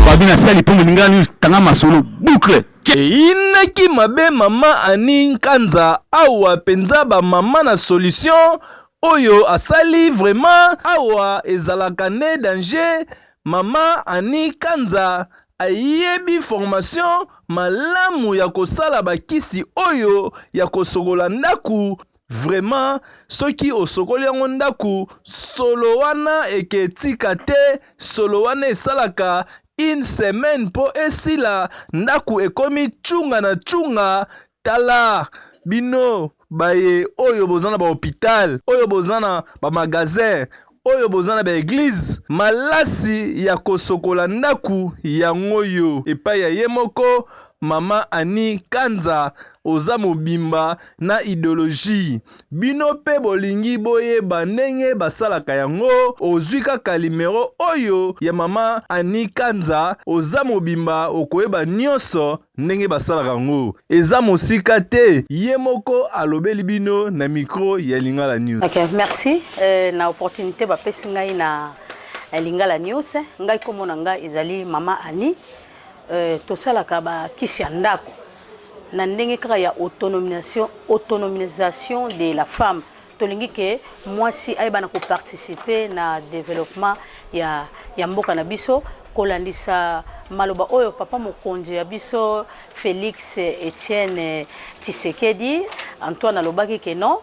babina sali po moninga ni tanga masolo boucle. Inaki mabe mama Annie Nkanza awa penza ba mama na solution oyo asali vraiment awa ezalaka ne danger. Mama Annie Nkanza ayebi formation malamu ya kosala bakisi oyo ya kosokola ndaku. Vraiment soki osokoli yango ndaku solo wana eketika te, solo wana esalaka une semaine po esila ndaku ekomi chunga na chunga. Tala bino baye oyo bozana ba hôpital, oyo bozana ba magasin, oyo bozana ba église, malasi ya kosokola ndaku yango yo epai ya ye moko Mama Annie Nkanza oza mobimba na idéologie. Bino pe bolingi boyeba ndenge basalaka yango, ozwi kaka limero oyo ya Mama Annie Nkanza, oza mobimba okoyeba nyonso ndenge basalaka yango. Eza mosika te, ye moko alobeli bino na micro ya Lingala News. Okay, merci na opportunité bapesi ngai na Lingala News. Ngai komona ngai ezali Mama Annie. Tosalaka ba kisi ya ndako na ndenge kaka ya autonomisation de la femme. Tolingi ke mwasi ayeba na ko participer na développement ya mboka na biso, kolandisa maloba oyo papa mokonzi ya biso Félix Etienne Tshisekedi Antoine alobaki ke non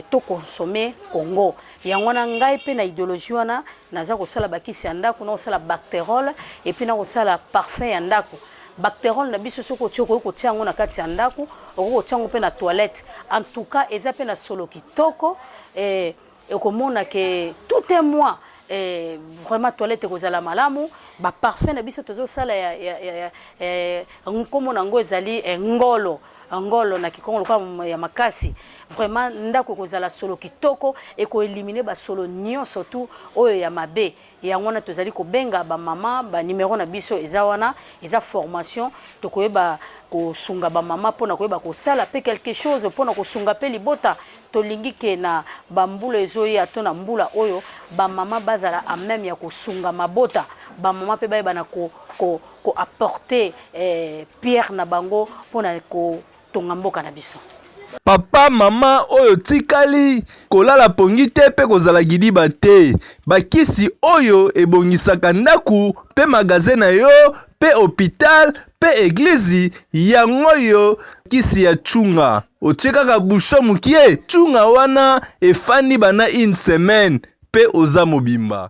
to consommer Congo. Yango na ngai pe na idéologie wana naza kosala bakisi ya ndako, na kosala bactérol et puis na kosala parfum ya ndako. Bactérol na biso soko tioko ko tiango na kati ya ndako, ko tiango pe na toilette. En tout cas eza pe na solo kitoko et komona ke tout est moi vraiment toilette kozala malamu. Ba parfum na biso tozo sala ya nkomona ngo ezali ngolo na kikongo kwa ya makasi. Vraiment ndako kozala solo kitoko et ko éliminer ba solo nyonso tout oyo ya mabe. Yango na tozali ko benga ba mama ba numéro na biso eza wana, eza formation to koyeba ko sunga ba mama pona koyeba ko sala pe quelque chose pona ko sunga pe libota to lingi ke na ba mbula ezoyi atona mbula oyo ba mama bazala a même ya ko sunga mabota. Ba mama pe ba na ko apporter pierre na bango pona ko tonga mboka na biso. Papa mama oyo tikali kolala pongi te pe kozala gidiba te. Bakisi oyo ebongisaka ndaku pe magasin na yo pe hôpital pe église yango yo kisi ya chunga. Otiekaka busho mukie chunga wana efandi bana une semaine pe oza mobimba.